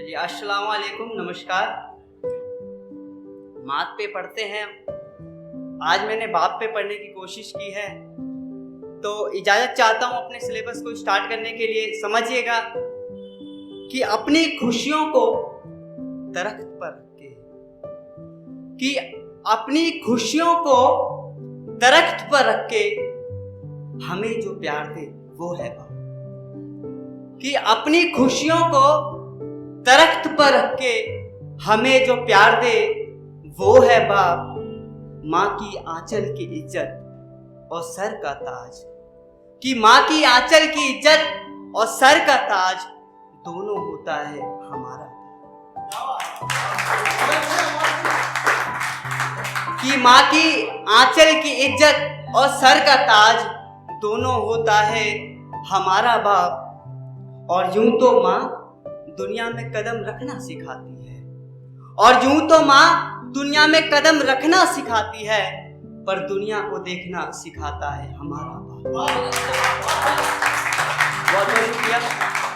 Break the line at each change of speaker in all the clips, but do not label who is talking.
चलिए, अस्सलाम वालेकुम, नमस्कार। मात पे पढ़ते हैं। आज मैंने बाप पे पढ़ने की कोशिश की है, तो इजाज़त चाहता हूँ अपने सिलेबस को स्टार्ट करने के लिए। समझिएगा कि अपनी खुशियों को दरख्त पर रखे, कि अपनी खुशियों को दरख्त पर रख के हमें जो प्यार दे वो है बाप। कि अपनी खुशियों को दरख्त पर रख के हमें जो प्यार दे वो है बाप। माँ की आंचल की इज्जत और सर का ताज, कि माँ की आंचल की इज्जत और सर का ताज दोनों होता है हमारा। कि माँ की आंचल की इज्जत और सर का ताज दोनों होता है हमारा बाप। और यूं तो माँ दुनिया में कदम रखना सिखाती है, और यूं तो माँ दुनिया में कदम रखना सिखाती है, पर दुनिया को देखना सिखाता है हमारा बाप। बहुत बहुत शुक्रिया।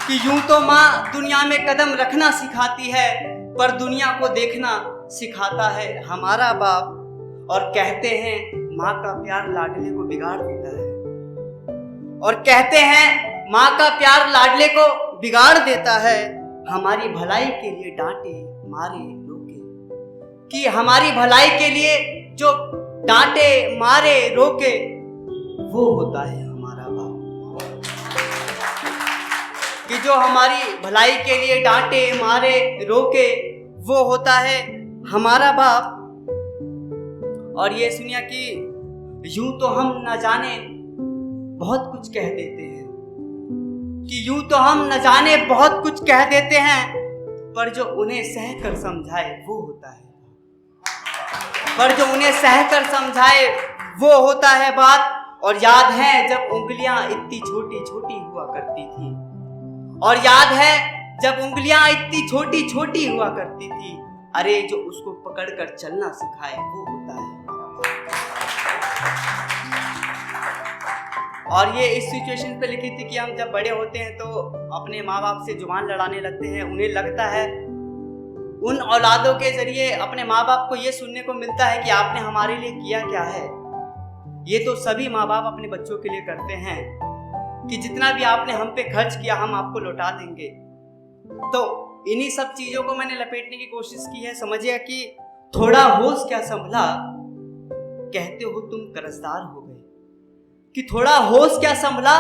कि यूं तो माँ दुनिया में कदम रखना सिखाती है, पर दुनिया को देखना सिखाता है हमारा बाप। और कहते हैं माँ का प्यार लाडले को बिगाड़ देता है, और कहते हैं माँ का प्यार लाडले को बिगाड़ देता है। हमारी भलाई के लिए डांटे मारे रोके, कि हमारी भलाई के लिए जो डांटे मारे रोके वो होता है हमारा बाप। कि जो हमारी भलाई के लिए डांटे मारे रोके वो होता है हमारा बाप। और ये सुनिए कि यूं तो हम न जाने बहुत कुछ कह देते हैं, कि यूं तो हम न जाने बहुत कुछ कह देते हैं, पर जो उन्हें सहकर समझाए वो होता है। पर जो उन्हें सहकर समझाए वो होता है बात। और याद है जब उंगलियां इतनी छोटी छोटी हुआ करती थी, और याद है जब उंगलियां इतनी छोटी छोटी हुआ करती थी, अरे जो उसको पकड़कर चलना सिखाए वो होता है। और ये इस सिचुएशन पे लिखी थी कि हम जब बड़े होते हैं तो अपने माँ बाप से जुबान लड़ाने लगते हैं। उन्हें लगता है उन औलादों के जरिए अपने माँ बाप को ये सुनने को मिलता है कि आपने हमारे लिए किया क्या है। ये तो सभी माँ बाप अपने बच्चों के लिए करते हैं कि जितना भी आपने हम पे खर्च किया हम आपको लौटा देंगे। तो इन्हीं सब चीज़ों को मैंने लपेटने की कोशिश की है। समझिए कि थोड़ा होश क्या संभला, कहते हो तुम कर्जदार हो गए। कि थोड़ा होश क्या संभला,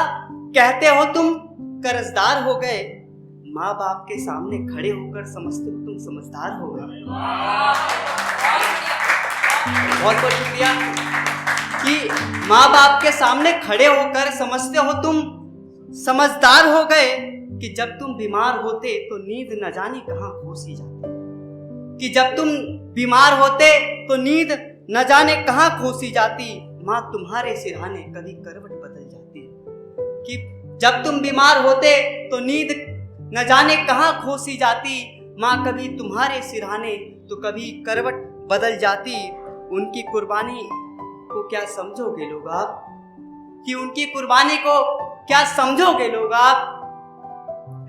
कहते हो तुम कर्जदार हो गए। माँ बाप के सामने खड़े होकर समझते हो तुम समझदार हो गए। बहुत बहुत शुक्रिया। कि माँ बाप के सामने खड़े होकर समझते हो तुम समझदार हो गए। कि जब तुम बीमार होते तो नींद न जाने कहाँ खो सी जाती, कि जब तुम बीमार होते तो नींद न जाने कहाँ खो सी जाती। माँ तुम्हारे सिरहाने कभी करवट बदल जाती। कि जब तुम बीमार होते तो नींद न जाने कहाँ खो सी जाती। माँ कभी तुम्हारे सिरहाने तो कभी करवट बदल जाती। उनकी कुर्बानी को क्या समझोगे लोग आप, कि उनकी कुर्बानी को क्या समझोगे लोग आप।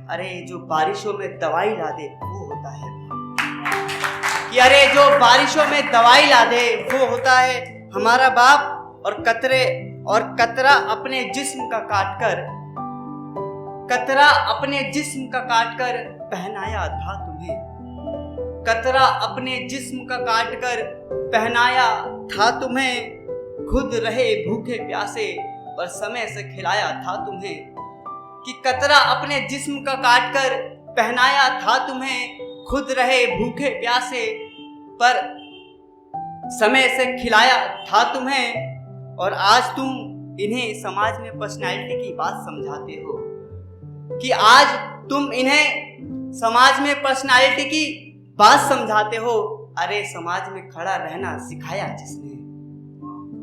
अरे जो बारिशों में दवाई ला दे वो होता है। कि अरे जो बारिशों में दवाई ला दे वो होता है हमारा बाप। और कतरा अपने जिस्म का काटकर, कतरा अपने जिस्म का काटकर पहनाया था तुम्हें। कतरा अपने जिस्म का काटकर पहनाया था तुम्हें। खुद रहे भूखे प्यासे पर समय से खिलाया था तुम्हें। कि कतरा अपने जिस्म का काटकर पहनाया था तुम्हें। खुद रहे भूखे प्यासे पर समय से खिलाया था तुम्हें। और आज तुम इन्हें समाज में पर्सनैलिटी की बात समझाते हो। कि आज तुम इन्हें समाज में पर्सनैलिटी की बात समझाते हो। अरे समाज में खड़ा रहना सिखाया जिसने,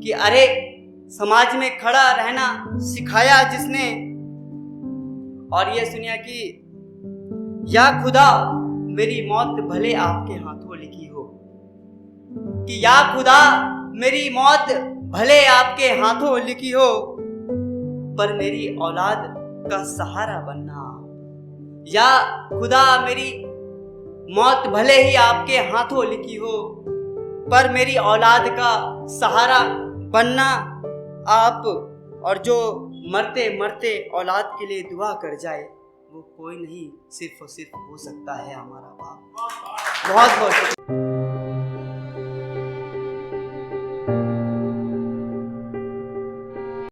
कि अरे समाज में खड़ा रहना सिखाया जिसने। और ये सुनिए कि या खुदा मेरी मौत भले आपके हाथों लिखी हो। कि या खुदा मेरी मौत भले आपके हाथों लिखी हो, पर मेरी औलाद का सहारा बनना। या खुदा मेरी मौत भले ही आपके हाथों लिखी हो, पर मेरी औलाद का सहारा बनना आप, और जो मरते मरते औलाद के लिए दुआ कर जाए वो कोई नहीं, सिर्फ और सिर्फ हो सकता है हमारा बाप। बहुत बहुत